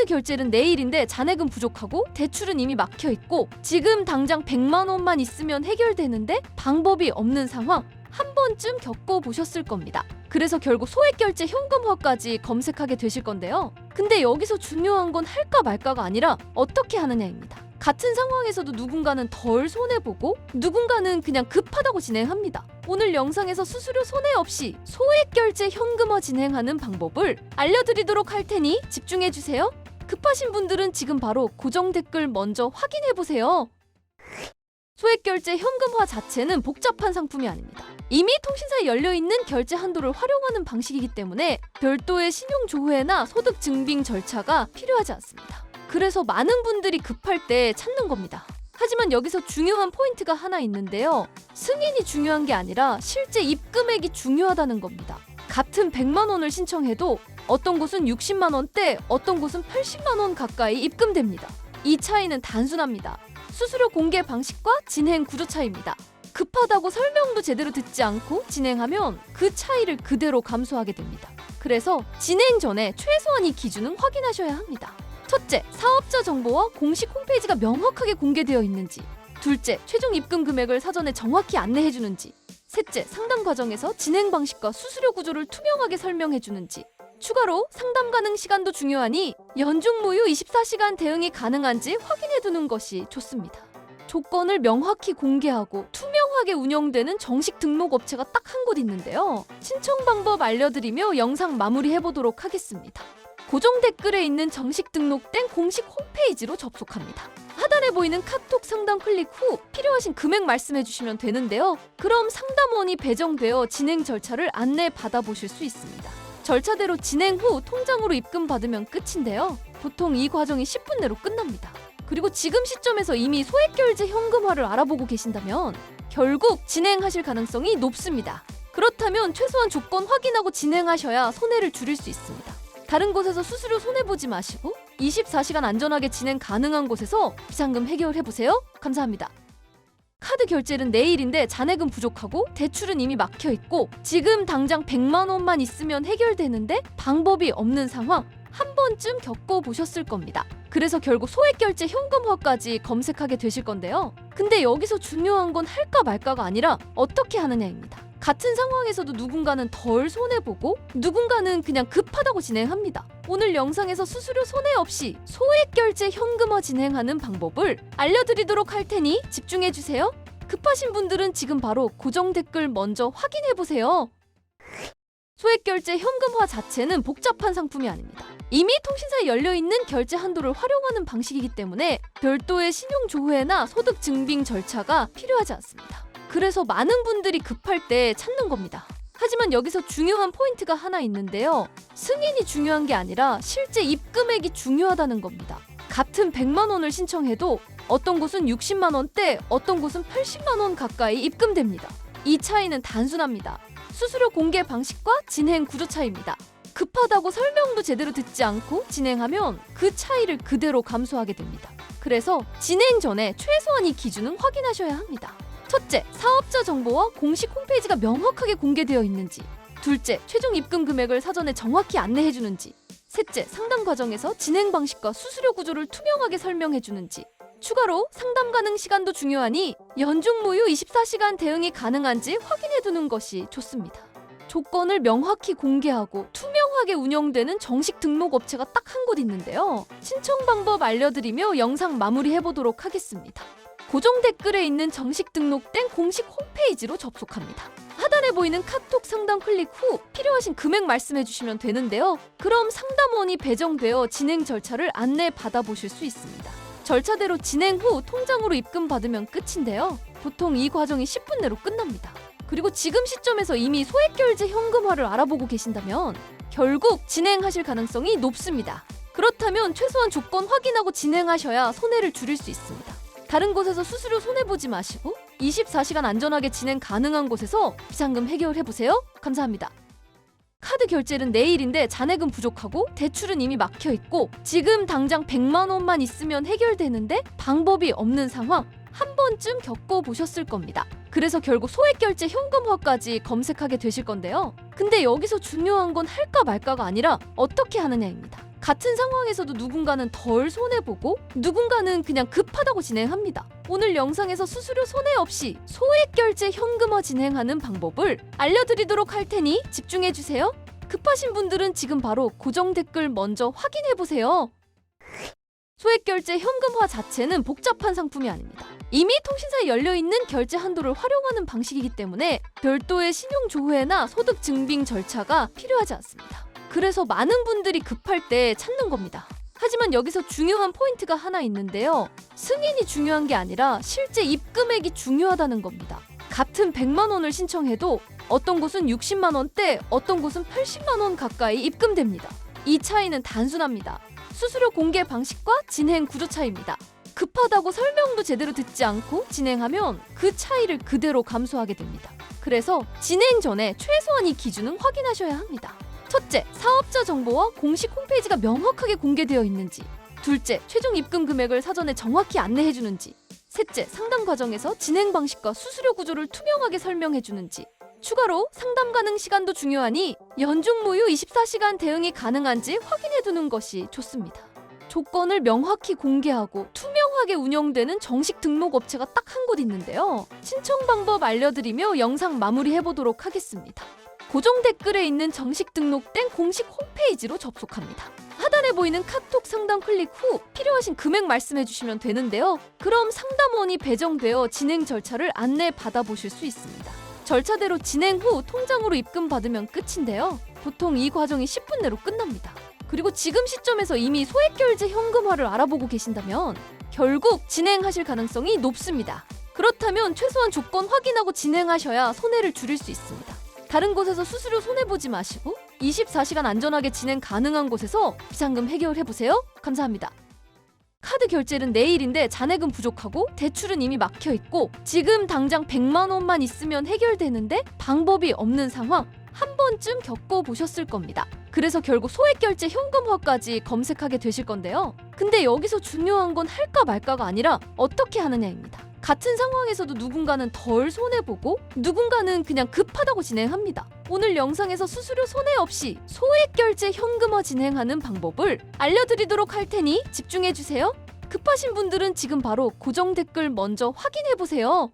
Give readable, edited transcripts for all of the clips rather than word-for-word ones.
결제는 내일인데 잔액은 부족하고 대출은 이미 막혀있고 지금 당장 100만 원만 있으면 해결되는데 방법이 없는 상황 한 번쯤 겪어보셨을 겁니다. 그래서 결국 소액결제 현금화까지 검색하게 되실 건데요. 근데 여기서 중요한 건 할까 말까가 아니라 어떻게 하느냐입니다. 같은 상황에서도 누군가는 덜 손해보고 누군가는 그냥 급하다고 진행합니다. 오늘 영상에서 수수료 손해 없이 소액결제 현금화 진행하는 방법을 알려드리도록 할 테니 집중해주세요. 급하신 분들은 지금 바로 고정 댓글 먼저 확인해보세요. 소액결제 현금화 자체는 복잡한 상품이 아닙니다. 이미 통신사에 열려있는 결제 한도를 활용하는 방식이기 때문에 별도의 신용조회나 소득증빙 절차가 필요하지 않습니다. 그래서 많은 분들이 급할 때 찾는 겁니다. 하지만 여기서 중요한 포인트가 하나 있는데요. 승인이 중요한 게 아니라 실제 입금액이 중요하다는 겁니다. 같은 100만 원을 신청해도 어떤 곳은 60만 원대, 어떤 곳은 80만 원 가까이 입금됩니다. 이 차이는 단순합니다. 수수료 공개 방식과 진행 구조 차이입니다. 급하다고 설명도 제대로 듣지 않고 진행하면 그 차이를 그대로 감수하게 됩니다. 그래서 진행 전에 최소한 이 기준은 확인하셔야 합니다. 첫째, 사업자 정보와 공식 홈페이지가 명확하게 공개되어 있는지. 둘째, 최종 입금 금액을 사전에 정확히 안내해주는지. 셋째, 상담 과정에서 진행 방식과 수수료 구조를 투명하게 설명해주는지. 추가로 상담 가능 시간도 중요하니 연중 무휴 24시간 대응이 가능한지 확인해두는 것이 좋습니다. 조건을 명확히 공개하고 투명하게 운영되는 정식 등록 업체가 딱 한 곳 있는데요. 신청 방법 알려드리며 영상 마무리해보도록 하겠습니다. 고정 댓글에 있는 정식 등록된 공식 홈페이지로 접속합니다. 하단에 보이는 카톡 상담 클릭 후 필요하신 금액 말씀해주시면 되는데요. 그럼 상담원이 배정되어 진행 절차를 안내 받아보실 수 있습니다. 절차대로 진행 후 통장으로 입금받으면 끝인데요. 보통 이 과정이 10분 내로 끝납니다. 그리고 지금 시점에서 이미 소액결제 현금화를 알아보고 계신다면 결국 진행하실 가능성이 높습니다. 그렇다면 최소한 조건 확인하고 진행하셔야 손해를 줄일 수 있습니다. 다른 곳에서 수수료 손해보지 마시고 24시간 안전하게 진행 가능한 곳에서 비상금 해결해보세요. 감사합니다. 카드 결제는 내일인데 잔액은 부족하고 대출은 이미 막혀있고 지금 당장 100만 원만 있으면 해결되는데 방법이 없는 상황 한 번쯤 겪어보셨을 겁니다. 그래서 결국 소액결제 현금화까지 검색하게 되실 건데요. 근데 여기서 중요한 건 할까 말까가 아니라 어떻게 하느냐입니다. 같은 상황에서도 누군가는 덜 손해보고 누군가는 그냥 급하다고 진행합니다. 오늘 영상에서 수수료 손해 없이 소액결제 현금화 진행하는 방법을 알려드리도록 할 테니 집중해주세요. 급하신 분들은 지금 바로 고정 댓글 먼저 확인해보세요. 소액결제 현금화 자체는 복잡한 상품이 아닙니다. 이미 통신사에 열려있는 결제 한도를 활용하는 방식이기 때문에 별도의 신용조회나 소득증빙 절차가 필요하지 않습니다. 그래서 많은 분들이 급할 때 찾는 겁니다. 하지만 여기서 중요한 포인트가 하나 있는데요. 승인이 중요한 게 아니라 실제 입금액이 중요하다는 겁니다. 같은 100만 원을 신청해도 어떤 곳은 60만 원대, 어떤 곳은 80만 원 가까이 입금됩니다. 이 차이는 단순합니다. 수수료 공개 방식과 진행 구조 차이입니다. 급하다고 설명도 제대로 듣지 않고 진행하면 그 차이를 그대로 감수하게 됩니다. 그래서 진행 전에 최소한 이 기준은 확인하셔야 합니다. 첫째, 사업자 정보와 공식 홈페이지가 명확하게 공개되어 있는지. 둘째, 최종 입금 금액을 사전에 정확히 안내해주는지. 셋째, 상담 과정에서 진행 방식과 수수료 구조를 투명하게 설명해주는지. 추가로 상담 가능 시간도 중요하니 연중 무휴 24시간 대응이 가능한지 확인해두는 것이 좋습니다. 조건을 명확히 공개하고 투명하게 운영되는 정식 등록 업체가 딱 한 곳 있는데요. 신청 방법 알려드리며 영상 마무리해보도록 하겠습니다. 고정 댓글에 있는 정식 등록된 공식 홈페이지로 접속합니다. 하단에 보이는 카톡 상담 클릭 후 필요하신 금액 말씀해주시면 되는데요. 그럼 상담원이 배정되어 진행 절차를 안내 받아보실 수 있습니다. 절차대로 진행 후 통장으로 입금받으면 끝인데요. 보통 이 과정이 10분 내로 끝납니다. 그리고 지금 시점에서 이미 소액결제 현금화를 알아보고 계신다면 결국 진행하실 가능성이 높습니다. 그렇다면 최소한 조건 확인하고 진행하셔야 손해를 줄일 수 있습니다. 다른 곳에서 수수료 손해보지 마시고 24시간 안전하게 진행 가능한 곳에서 비상금 해결해보세요. 감사합니다. 카드 결제는 내일인데 잔액은 부족하고 대출은 이미 막혀있고 지금 당장 100만 원만 있으면 해결되는데 방법이 없는 상황 한 번쯤 겪어보셨을 겁니다. 그래서 결국 소액결제 현금화까지 검색하게 되실 건데요. 근데 여기서 중요한 건 할까 말까가 아니라 어떻게 하느냐입니다. 같은 상황에서도 누군가는 덜 손해보고 누군가는 그냥 급하다고 진행합니다. 오늘 영상에서 수수료 손해 없이 소액결제 현금화 진행하는 방법을 알려드리도록 할 테니 집중해주세요. 급하신 분들은 지금 바로 고정 댓글 먼저 확인해보세요. 소액결제 현금화 자체는 복잡한 상품이 아닙니다. 이미 통신사에 열려있는 결제 한도를 활용하는 방식이기 때문에 별도의 신용조회나 소득 증빙 절차가 필요하지 않습니다. 그래서 많은 분들이 급할 때 찾는 겁니다. 하지만 여기서 중요한 포인트가 하나 있는데요. 승인이 중요한 게 아니라 실제 입금액이 중요하다는 겁니다. 같은 100만 원을 신청해도 어떤 곳은 60만 원대, 어떤 곳은 80만 원 가까이 입금됩니다. 이 차이는 단순합니다. 수수료 공개 방식과 진행 구조 차이입니다. 급하다고 설명도 제대로 듣지 않고 진행하면 그 차이를 그대로 감수하게 됩니다. 그래서 진행 전에 최소한 이 기준은 확인하셔야 합니다. 첫째, 사업자 정보와 공식 홈페이지가 명확하게 공개되어 있는지. 둘째, 최종 입금 금액을 사전에 정확히 안내해주는지. 셋째, 상담 과정에서 진행 방식과 수수료 구조를 투명하게 설명해주는지. 추가로 상담 가능 시간도 중요하니 연중 무휴 24시간 대응이 가능한지 확인해두는 것이 좋습니다. 조건을 명확히 공개하고 투명하게 운영되는 정식 등록 업체가 딱 한 곳 있는데요. 신청 방법 알려드리며 영상 마무리해보도록 하겠습니다. 고정 댓글에 있는 정식 등록된 공식 홈페이지로 접속합니다. 하단에 보이는 카톡 상담 클릭 후 필요하신 금액 말씀해주시면 되는데요. 그럼 상담원이 배정되어 진행 절차를 안내 받아보실 수 있습니다. 절차대로 진행 후 통장으로 입금 받으면 끝인데요. 보통 이 과정이 10분 내로 끝납니다. 그리고 지금 시점에서 이미 소액결제 현금화를 알아보고 계신다면 결국 진행하실 가능성이 높습니다. 그렇다면 최소한 조건 확인하고 진행하셔야 손해를 줄일 수 있습니다. 다른 곳에서 수수료 손해보지 마시고 24시간 안전하게 진행 가능한 곳에서 비상금 해결해보세요. 감사합니다. 카드 결제는 내일인데 잔액은 부족하고 대출은 이미 막혀있고 지금 당장 100만 원만 있으면 해결되는데 방법이 없는 상황 한 번쯤 겪어보셨을 겁니다. 그래서 결국 소액결제 현금화까지 검색하게 되실 건데요. 근데 여기서 중요한 건 할까 말까가 아니라 어떻게 하느냐입니다. 같은 상황에서도 누군가는 덜 손해보고 누군가는 그냥 급하다고 진행합니다. 오늘 영상에서 수수료 손해 없이 소액결제 현금화 진행하는 방법을 알려드리도록 할 테니 집중해주세요. 급하신 분들은 지금 바로 고정 댓글 먼저 확인해보세요.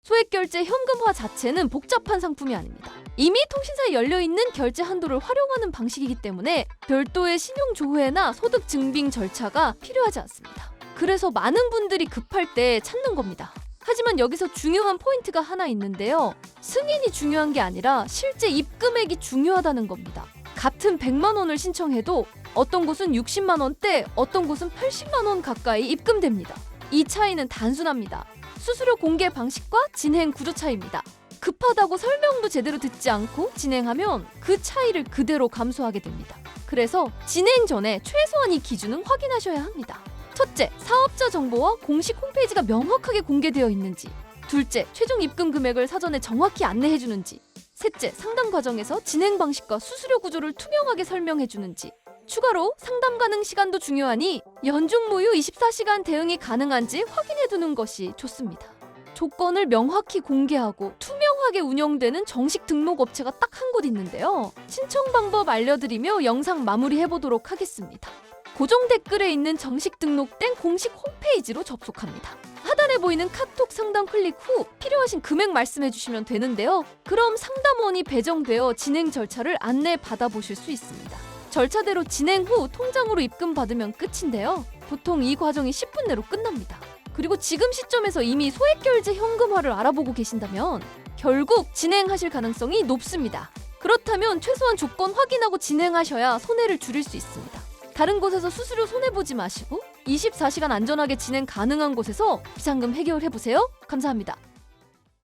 소액결제 현금화 자체는 복잡한 상품이 아닙니다. 이미 통신사에 열려있는 결제 한도를 활용하는 방식이기 때문에 별도의 신용조회나 소득 증빙 절차가 필요하지 않습니다. 그래서 많은 분들이 급할 때 찾는 겁니다. 하지만 여기서 중요한 포인트가 하나 있는데요. 승인이 중요한 게 아니라 실제 입금액이 중요하다는 겁니다. 같은 100만 원을 신청해도 어떤 곳은 60만 원대, 어떤 곳은 80만 원 가까이 입금됩니다. 이 차이는 단순합니다. 수수료 공개 방식과 진행 구조 차이입니다. 급하다고 설명도 제대로 듣지 않고 진행하면 그 차이를 그대로 감수하게 됩니다. 그래서 진행 전에 최소한 이 기준은 확인하셔야 합니다. 첫째, 사업자 정보와 공식 홈페이지가 명확하게 공개되어 있는지. 둘째, 최종 입금 금액을 사전에 정확히 안내해주는지. 셋째, 상담 과정에서 진행 방식과 수수료 구조를 투명하게 설명해주는지. 추가로 상담 가능 시간도 중요하니 연중 무휴 24시간 대응이 가능한지 확인해두는 것이 좋습니다. 조건을 명확히 공개하고 투명하게 운영되는 정식 등록 업체가 딱 한 곳 있는데요. 신청 방법 알려드리며 영상 마무리해보도록 하겠습니다. 고정 댓글에 있는 정식 등록된 공식 홈페이지로 접속합니다. 하단에 보이는 카톡 상담 클릭 후 필요하신 금액 말씀해주시면 되는데요. 그럼 상담원이 배정되어 진행 절차를 안내 받아보실 수 있습니다. 절차대로 진행 후 통장으로 입금 받으면 끝인데요. 보통 이 과정이 10분 내로 끝납니다. 그리고 지금 시점에서 이미 소액결제 현금화를 알아보고 계신다면 결국 진행하실 가능성이 높습니다. 그렇다면 최소한 조건 확인하고 진행하셔야 손해를 줄일 수 있습니다. 다른 곳에서 수수료 손해보지 마시고 24시간 안전하게 진행 가능한 곳에서 비상금 해결해보세요. 감사합니다.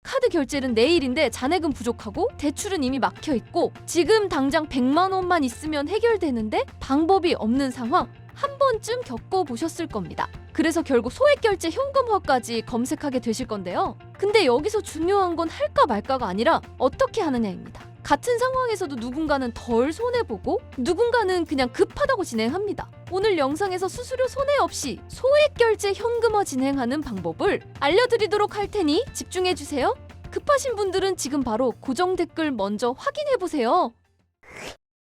카드 결제는 내일인데 잔액은 부족하고 대출은 이미 막혀있고 지금 당장 100만 원만 있으면 해결되는데 방법이 없는 상황 한 번쯤 겪어보셨을 겁니다. 그래서 결국 소액결제 현금화까지 검색하게 되실 건데요. 근데 여기서 중요한 건 할까 말까가 아니라 어떻게 하느냐입니다. 같은 상황에서도 누군가는 덜 손해보고 누군가는 그냥 급하다고 진행합니다. 오늘 영상에서 수수료 손해 없이 소액 결제 현금화 진행하는 방법을 알려드리도록 할 테니 집중해주세요. 급하신 분들은 지금 바로 고정 댓글 먼저 확인해보세요.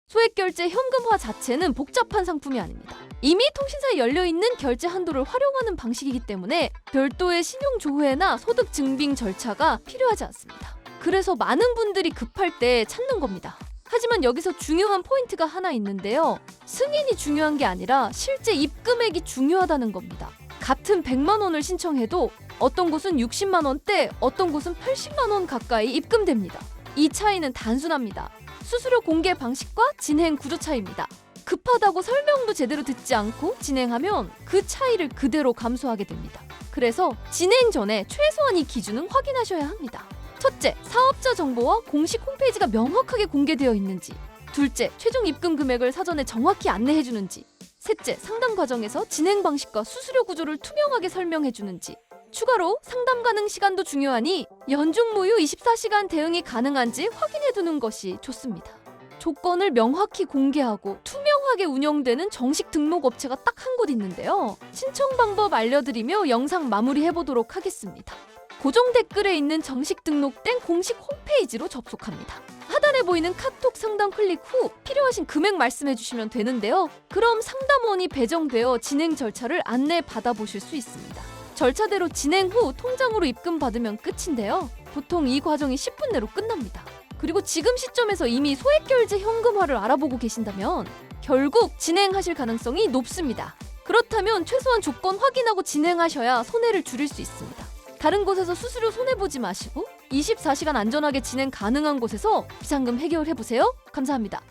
소액 결제 현금화 자체는 복잡한 상품이 아닙니다. 이미 통신사에 열려있는 결제 한도를 활용하는 방식이기 때문에 별도의 신용 조회나 소득 증빙 절차가 필요하지 않습니다. 그래서 많은 분들이 급할 때 찾는 겁니다. 하지만 여기서 중요한 포인트가 하나 있는데요. 승인이 중요한 게 아니라 실제 입금액이 중요하다는 겁니다. 같은 100만 원을 신청해도 어떤 곳은 60만 원대, 어떤 곳은 80만 원 가까이 입금됩니다. 이 차이는 단순합니다. 수수료 공개 방식과 진행 구조 차이입니다. 급하다고 설명도 제대로 듣지 않고 진행하면 그 차이를 그대로 감수하게 됩니다. 그래서 진행 전에 최소한 이 기준은 확인하셔야 합니다. 첫째, 사업자 정보와 공식 홈페이지가 명확하게 공개되어 있는지. 둘째, 최종 입금 금액을 사전에 정확히 안내해주는지. 셋째, 상담 과정에서 진행 방식과 수수료 구조를 투명하게 설명해주는지. 추가로 상담 가능 시간도 중요하니 연중 무휴 24시간 대응이 가능한지 확인해두는 것이 좋습니다. 조건을 명확히 공개하고 투명하게 운영되는 정식 등록 업체가 딱 한 곳 있는데요. 신청 방법 알려드리며 영상 마무리해보도록 하겠습니다. 고정 댓글에 있는 정식 등록된 공식 홈페이지로 접속합니다. 하단에 보이는 카톡 상담 클릭 후 필요하신 금액 말씀해주시면 되는데요. 그럼 상담원이 배정되어 진행 절차를 안내 받아보실 수 있습니다. 절차대로 진행 후 통장으로 입금 받으면 끝인데요. 보통 이 과정이 10분 내로 끝납니다. 그리고 지금 시점에서 이미 소액결제 현금화를 알아보고 계신다면 결국 진행하실 가능성이 높습니다. 그렇다면 최소한 조건 확인하고 진행하셔야 손해를 줄일 수 있습니다. 다른 곳에서 수수료 손해보지 마시고 24시간 안전하게 진행 가능한 곳에서 비상금 해결해보세요. 감사합니다.